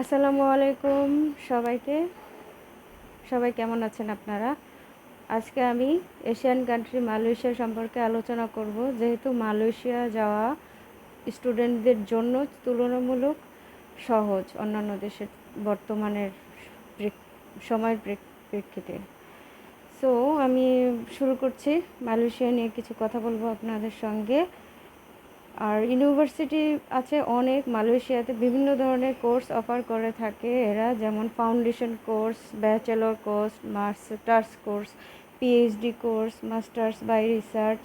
আসসালামু আলাইকুম সবাইকে। সবাই কেমন আছেন আপনারা? আজকে আমি এশিয়ান কান্ট্রি মালয়েশিয়া সম্পর্কে আলোচনা করব, যেহেতু মালয়েশিয়া যাওয়া স্টুডেন্টদের জন্য তুলনামূলক সহজ অন্যান্য দেশের বর্তমানের সময়ের প্রেক্ষিতে। সো আমি শুরু করছি। মালয়েশিয়া নিয়ে কিছু কথা বলবো আপনাদের সঙ্গে। আর ইউনিভার্সিটি আছে অনেক মালয়েশিয়াতে, বিভিন্ন ধরনের কোর্স অফার করে থাকে এরা, যেমন foundation course, bachelor course, masters course, PhD course, masters by research.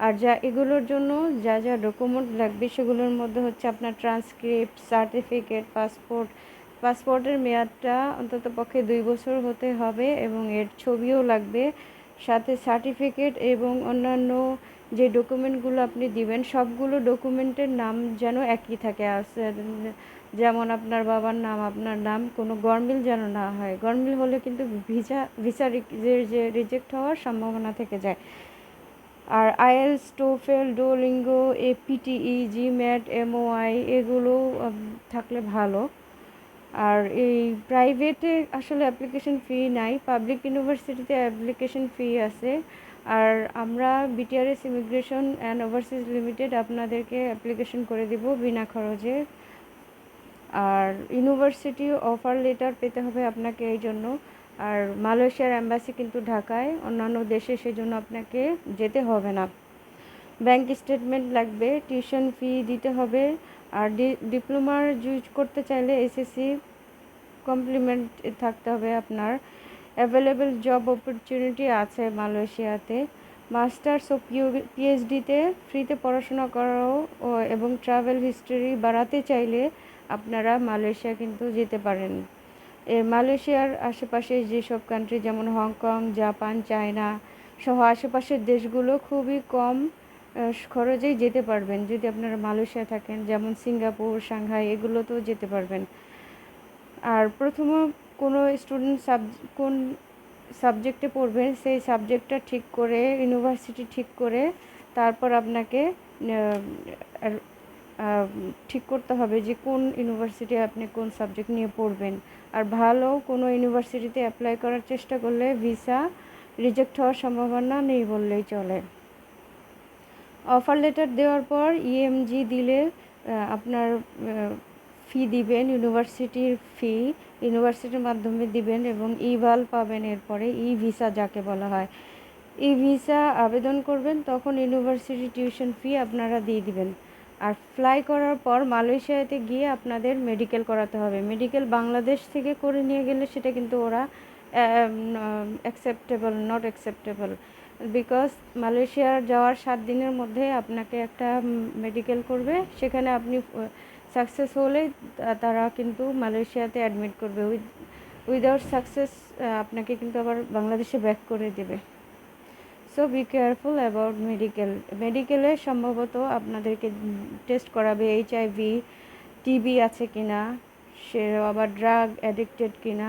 আর এগুলোর জন্য যা যা ডকুমেন্ট লাগবে সেগুলোর মধ্যে হচ্ছে আপনার ট্রান্সক্রিপ্ট, সার্টিফিকেট, পাসপোর্টের মেয়াদটা অন্তত পক্ষে 2 বছর হতে হবে এবং এর ছবিও লাগবে, সাথে সার্টিফিকেট এবং অন্যান্য যে ডকুমেন্টগুলো আপনি দিবেন সবগুলো ডকুমেন্টের নাম যেন একই থাকে। যেমন আপনার বাবার নাম, আপনার নাম, কোনো গরমিল যেন না হয়। গরমিল হলে কিন্তু ভিসা যে রিজেক্ট হওয়ার সম্ভাবনা থেকে যায়। আর IELTS, TOEFL, Duolingo, PTE, GMAT, MOI এগুলো থাকলে ভালো। আর এই প্রাইভেটে আসলে অ্যাপ্লিকেশন ফি নাই, পাবলিক ইউনিভার্সিটিতে অ্যাপ্লিকেশন ফি আছে। আর আমরা বিটিআরএস ইমিগ্রেশন অ্যান্ড ওভারসিজ লিমিটেড আপনাদেরকে অ্যাপ্লিকেশন করে দিব বিনা খরচে। আর ইউনিভার্সিটি অফার লেটার পেতে হবে আপনাকে এই জন্য। আর মালয়েশিয়ার অ্যাম্বাসি কিন্তু ঢাকায়, অন্যান্য দেশে, সেজন্য আপনাকে যেতে হবে না। ব্যাংক স্টেটমেন্ট লাগবে, টিউশন ফি দিতে হবে। আর ডিপ্লোমার ইউজ করতে চাইলে এসএসসি কমপ্লিমেন্ট থাকতে হবে আপনার। অ্যাভেলেবেল জব অপরচুনিটি আছে মালয়েশিয়াতে। মাস্টার্স ও পিএইচডিতে ফ্রিতে পড়াশোনা করাও এবং ট্রাভেল হিস্ট্রি বাড়াতে চাইলে আপনারা মালয়েশিয়া কিন্তু যেতে পারেন। মালয়েশিয়ার আশেপাশে যেসব কান্ট্রি যেমন হংকং, জাপান, চায়না সহ আশেপাশের দেশগুলো খুবই কম খরচেই যেতে পারবেন যদি আপনারা মালয়েশিয়া থাকেন, যেমন সিঙ্গাপুর, সাংহাই এগুলোতেও যেতে পারবেন। আর প্রথমে কোনো স্টুডেন্ট কোন সাবজেক্টে পড়বেন সেই সাবজেক্টটা ঠিক করে, ইউনিভার্সিটি ঠিক করে তারপর আপনাকে ঠিক করতে হবে যে কোন ইউনিভার্সিটি আপনি কোন সাবজেক্ট নিয়ে পড়বেন। আর ভালো কোনো ইউনিভার্সিটিতে অ্যাপ্লাই করার চেষ্টা করলে ভিসা রিজেক্ট হওয়ার সম্ভাবনা নেই বললেই চলে। অফার লেটার দেওয়ার পর ইএমজি দিলে আপনার ফি দিবেন, ইউনিভার্সিটির ফি ইউনিভার্সিটির মাধ্যমে দিবেন এবং ইভাল পাবেন। এরপরে ই ভিসা যাকে বলা হয়, ই ভিসা আবেদন করবেন, তখন ইউনিভার্সিটি টিউশন ফি আপনারা দিয়ে দিবেন। আর ফ্লাই করার পর মালয়েশিয়াতে গিয়ে আপনাদের মেডিকেল করাতে হবে। মেডিকেল বাংলাদেশ থেকে করে নিয়ে গেলে সেটা কিন্তু ওরা নট অ্যাকসেপ্টেবল, বিকজ মালয়েশিয়ার যাওয়ার 7 দিনের মধ্যে আপনাকে একটা মেডিকেল করবে, সেখানে আপনি সাকসেস হলে তারা কিন্তু মালয়েশিয়াতে অ্যাডমিট করবে। উইদাউট সাকসেস আপনাকে কিন্তু আবার বাংলাদেশে ব্যাক করে দেবে। সো বি কেয়ারফুল অ্যাবাউট মেডিকেলে সম্ভবত আপনাদেরকে টেস্ট করাবে এইচআইভি, টিবি আছে কিনা, সে আবার ড্রাগ অ্যাডিক্টেড কিনা,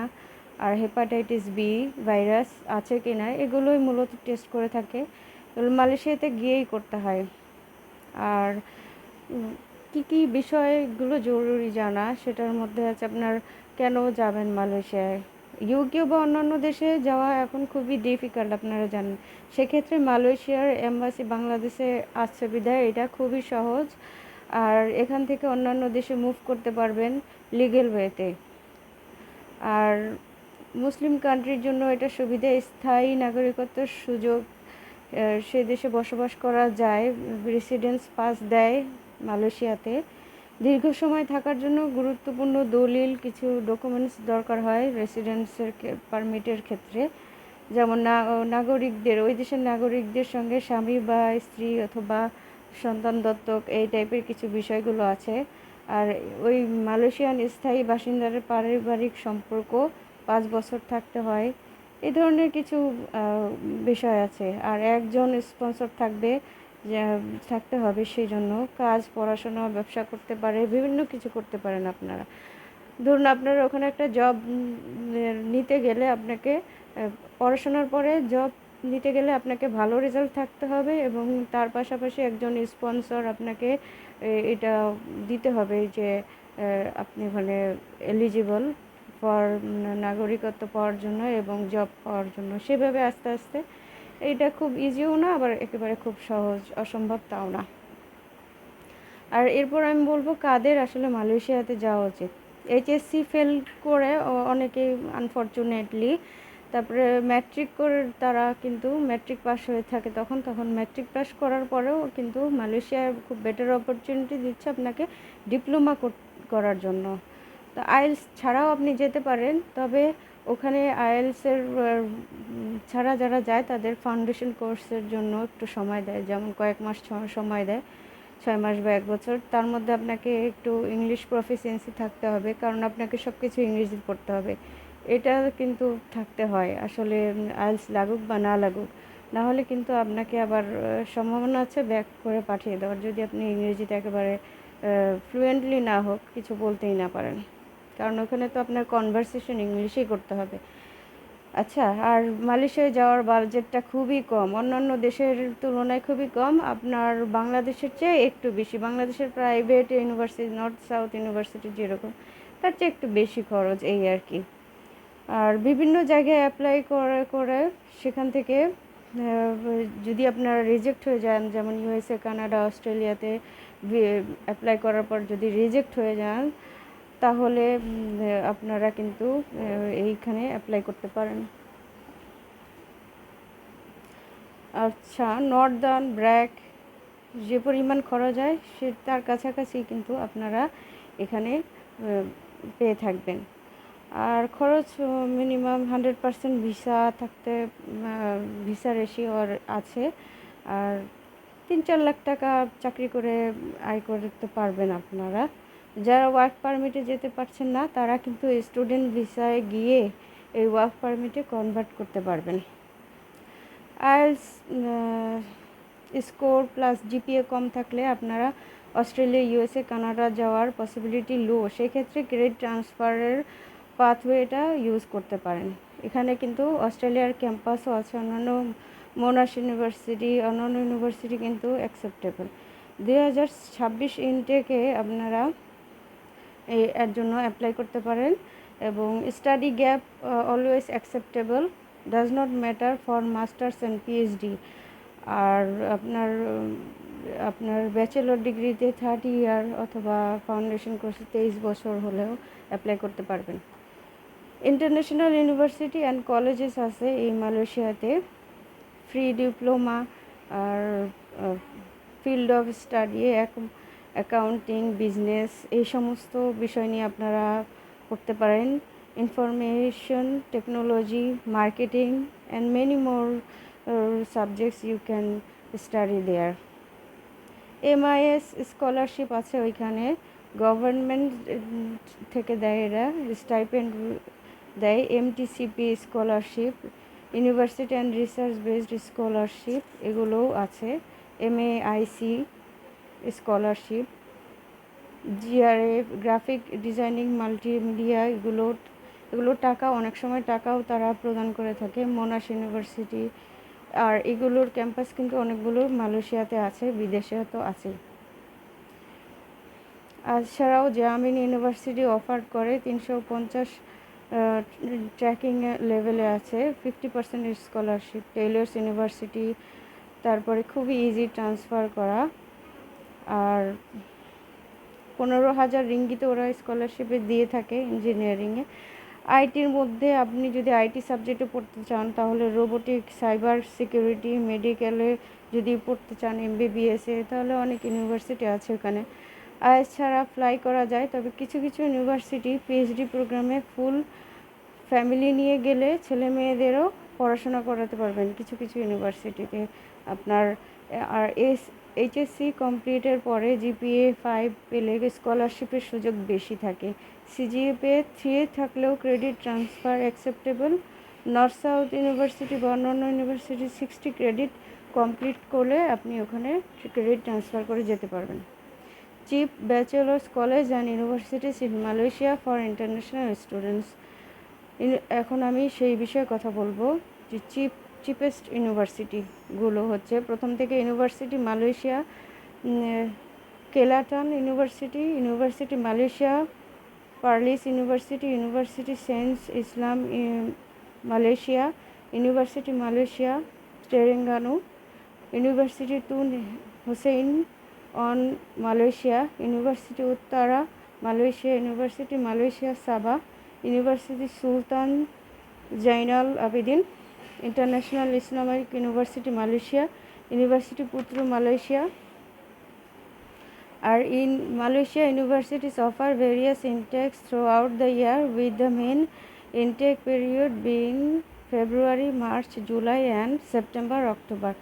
আর হেপাটাইটিস বি ভাইরাস আছে কিনা, এগুলোই মূলত টেস্ট করে থাকে। এগুলো মালয়েশিয়াতে গিয়েই করতে হয়। আর কি কি বিষয়গুলো জরুরি জানা, সেটার মধ্যে আছে আপনার কেন যাবেন মালয়েশিয়ায়। ইউকে বা অন্যান্য দেশে যাওয়া এখন খুবই ডিফিকাল্ট, আপনারা জানেন। সেক্ষেত্রে মালয়েশিয়ার এম্বাসি বাংলাদেশে আছে বিধায় এটা খুবই সহজ। আর এখান থেকে অন্যান্য দেশে মুভ করতে পারবেন লিগ্যাল ওয়েতে। আর মুসলিম কান্ট্রির জন্য এটা সুবিধা, স্থায়ী নাগরিকত্বের সুযোগ, সে দেশে বসবাস করা যায়, রেসিডেন্স পাস দেয় মালয়েশিয়াতে। দীর্ঘ সময় থাকার জন্য গুরুত্বপূর্ণ দলিল, কিছু ডকুমেন্টস দরকার হয় রেসিডেন্সের পারমিটের ক্ষেত্রে, যেমন নাগরিকদের, ওই দেশের নাগরিকদের সঙ্গে স্বামী বা স্ত্রী অথবা সন্তান দত্তক, এই টাইপের কিছু বিষয়গুলো আছে। আর ওই মালয়েশিয়ান স্থায়ী বাসিন্দাদের পারিবারিক সম্পর্ক 5 বছর থাকতে হয়, এই ধরনের কিছু বিষয় আছে। আর একজন স্পন্সর থাকতে হবে, সেই জন্য কাজ, পড়াশোনা, ব্যবসা করতে পারে, বিভিন্ন কিছু করতে পারেন আপনারা। ধরুন আপনারা ওখানে একটা জব নিতে গেলে আপনাকে পড়াশোনার পরে জব নিতে গেলে আপনাকে ভালো রেজাল্ট থাকতে হবে এবং তার পাশাপাশি একজন স্পন্সর আপনাকে এটা দিতে হবে, যে আপনি মানে এলিজিবল ফর নাগরিকত্ব পাওয়ার জন্য এবং জব পাওয়ার জন্য। সেভাবে আস্তে আস্তে এইটা খুব ইজিও না, আবার একেবারে খুব সহজ অসম্ভব তাও না। আর এরপর আমি বলবো কাদের আসলে মালয়েশিয়াতে যাওয়া উচিত। এইচএসসি ফেল করে অনেকেই আনফর্চুনেটলি তারপরে ম্যাট্রিক করে তারা কিন্তু ম্যাট্রিক পাস হয়ে থাকে, তখন ম্যাট্রিক পাস করার পরেও কিন্তু মালয়েশিয়ার খুব বেটার অপরচুনিটি দিচ্ছে আপনাকে ডিপ্লোমা করার জন্য। তো আইএলস ছাড়াও আপনি যেতে পারেন, তবে ওখানে আইএলসের ছাড়া যারা যায় তাদের ফাউন্ডেশন কোর্সের জন্য একটু সময় দেয়, যেমন কয়েক মাস সময় দেয়, 6 মাস বা 1 বছর। তার মধ্যে আপনাকে একটু ইংলিশ প্রফিসিয়েন্সি থাকতে হবে, কারণ আপনাকে সব কিছু ইংরেজি পড়তে হবে। এটা কিন্তু থাকতে হয় আসলে, আইএলস লাগুক বা না লাগুক। না হলে কিন্তু আপনাকে আবার সম্ভাবনা আছে ব্যাক করে পাঠিয়ে দেওয়ার, যদি আপনি ইংরেজিতে একেবারে ফ্লুয়েন্টলি না হোক, কিছু বলতেই না পারেন, কারণ ওখানে তো আপনার কনভারসেশন ইংলিশেই করতে হবে। আচ্ছা, আর মালয়েশিয়ায় যাওয়ার বাজেটটা খুবই কম, অন্যান্য দেশের তুলনায় খুবই কম, আপনার বাংলাদেশের চেয়ে একটু বেশি। বাংলাদেশের private university, north south university যেরকম, তার চেয়ে একটু বেশি খরচ এই আর কি। আর বিভিন্ন জায়গায় অ্যাপ্লাই করে করে সেখান থেকে যদি আপনারা রিজেক্ট হয়ে যান, যেমন ইউএসএ, কানাডা, অস্ট্রেলিয়াতে অ্যাপ্লাই করার পর যদি রিজেক্ট হয়ে যান, তাহলে আপনারা কিন্তু এইখানে অ্যাপ্লাই করতে পারেন। আচ্ছা, নর্দার্ন ব্র্যাক যে পরিমাণ খরচ হয় সে তার কাছাকাছি কিন্তু আপনারা এখানে পেয়ে থাকবেন। আর খরচ মিনিমাম 100% ভিসা থাকতে, ভিসা রেশিওর আছে। আর 3-4 লাখ টাকা চাকরি করে আয় করতে পারবেন আপনারা। যারা ওয়ার্ক পারমিটে যেতে পারছেন না, তারা কিন্তু স্টুডেন্ট ভিসায় গিয়ে এই ওয়ার্ক পারমিটে কনভার্ট করতে পারবেন। আইএলস স্কোর প্লাস জিপিএ কম থাকলে আপনারা অস্ট্রেলিয়া, ইউএসএ, কানাডা যাওয়ার পসিবিলিটি লো। সেক্ষেত্রে ক্রেডিট ট্রান্সফারের পাথওয়েটা ইউজ করতে পারেন। এখানে কিন্তু অস্ট্রেলিয়ার ক্যাম্পাসও আছে, অন্যান্য মোনাশ ইউনিভার্সিটি, অন্যান্য ইউনিভার্সিটি কিন্তু অ্যাকসেপ্টেবল। 2026 ইনটেকে আপনারা এর জন্য অ্যাপ্লাই করতে পারেন। এবং study gap always acceptable, does not matter for masters and PhD. আর আপনার ব্যাচেলর ডিগ্রিতে 30 ইয়ার অথবা ফাউন্ডেশন কোর্সে 23 বছর হলেও অ্যাপ্লাই করতে পারবেন। ইন্টারন্যাশনাল ইউনিভার্সিটি অ্যান্ড কলেজেস আছে এই মালয়েশিয়াতে, ফ্রি ডিপ্লোমা আর field of study, accounting, business, এই সমস্ত বিষয় নিয়ে আপনারা পড়তে পারেন। Information technology, marketing and many more subjects you can study there. MIS scholarship আছে ওইখানে, গভর্নমেন্ট থেকে দেয়, এরা স্টাইপেন্ড দেয়। MTCP scholarship, university and research based scholarship, এগুলোও আছে। MAIC scholarship, GRF, graphic designing, multimedia, এগুলো টাকা, অনেক সময় টাকাও তারা প্রদান করে থাকে। মোনাশ ইউনিভার্সিটি, আর এগুলোর ক্যাম্পাস কিন্তু অনেকগুলো মালয়েশিয়াতে আছে, বিদেশেও তো আছে। এছাড়াও জামিন ইউনিভার্সিটি অফার করে 350 ট্র্যাকিং লেভেলে আছে, 50% স্কলারশিপ। টেইলর্স ইউনিভার্সিটি, তারপরে খুবই ইজি ট্রান্সফার করা। আর 15,000 রিঙ্গিতে ওরা স্কলারশিপে দিয়ে থাকে ইঞ্জিনিয়ারিংয়ে। আইটির মধ্যে আপনি যদি আইটি সাবজেক্টে পড়তে চান, তাহলে রোবোটিক, সাইবার সিকিউরিটি, মেডিকেলে যদি পড়তে চান এমবিবিএসে, তাহলে অনেক ইউনিভার্সিটি আছে ওখানে। আইএস ছাড়া ফ্লাই করা যায়, তবে কিছু কিছু ইউনিভার্সিটি পিএইচডি প্রোগ্রামে ফুল ফ্যামিলি নিয়ে গেলে ছেলে মেয়েদেরও পড়াশোনা করাতে পারবেন কিছু কিছু ইউনিভার্সিটিতে আপনার। আর এইচএসসি কমপ্লিটের পরে জিপিএ 5 পেলে স্কলারশিপের সুযোগ বেশি থাকে। সিজিপিএ 3 থাকলেও credit transfer acceptable. North south university বা অন্যান্য ইউনিভার্সিটি 60 ক্রেডিট কমপ্লিট করলে আপনি ওখানে ক্রেডিট ট্রান্সফার করে যেতে পারবেন। Cheap bachelors college and universities in Malaysia for international students. এখন আমি সেই বিষয়ে কথা বলবো যে চিপেস্ট ইউনিভার্সিটিগুলো হচ্ছে, প্রথম থেকে university Malaysia Kelantan University, University Malaysia, Perlis University, University Saint Islam in Malaysia, University Malaysia, Terengganu, University Tun Hussein on Malaysia, University Uttara Malaysia, University Malaysia Sabah, University Sultan Zainal Abidin, International Islamic University Malaysia, University Putra Malaysia. Are in Malaysia, universities offer various intakes throughout the year, with the main intake period being February, March, July, and September, October.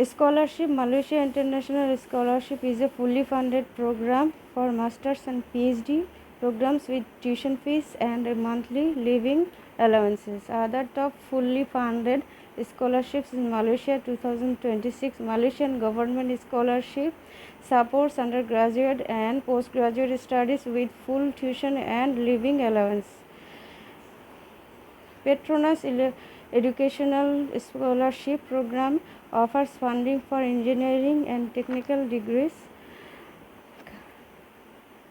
Scholarship. Malaysia International Scholarship is a fully funded program for masters and PhD programs with tuition fees and monthly living allowances. Other top fully funded scholarships in Malaysia 2026. Malaysian government scholarship supports undergraduate and postgraduate studies with full tuition and living allowance. Petronas Educational Scholarship Program offers funding for engineering and technical degrees.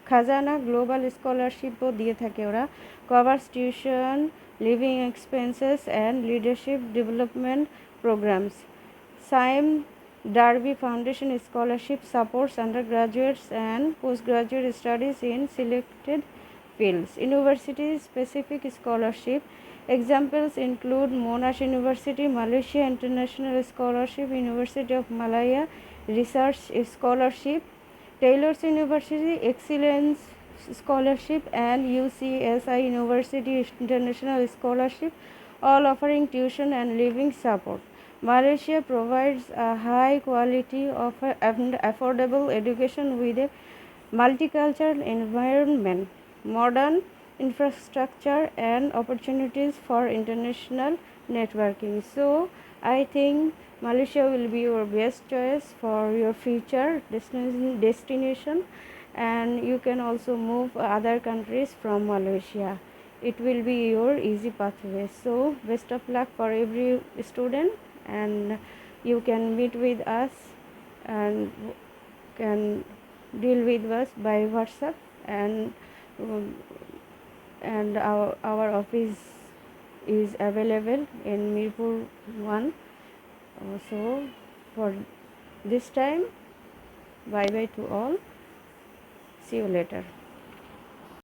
Khazana Global Scholarship দিয়ে থাকে ওরা, covers tuition, living expenses and leadership development programs. Sime Darby Foundation Scholarship supports undergraduates and postgraduate studies in selected fields. University specific scholarship examples include Monash University, Malaysia International Scholarship, University of Malaya Research Scholarship, Taylor's University Excellence Scholarship, and UCSI University International Scholarship, all offering tuition and living support. Malaysia provides a high quality of and affordable education with a multicultural environment, modern infrastructure, and opportunities for international networking. So I think Malaysia will be your best choice for your future destination, and you can also move other countries from Malaysia. It will be your easy pathway. So best of luck for every student, and you can meet with us and can deal with us by WhatsApp, and our office is available in Mirpur 1. So for this time, bye bye to all. See you later.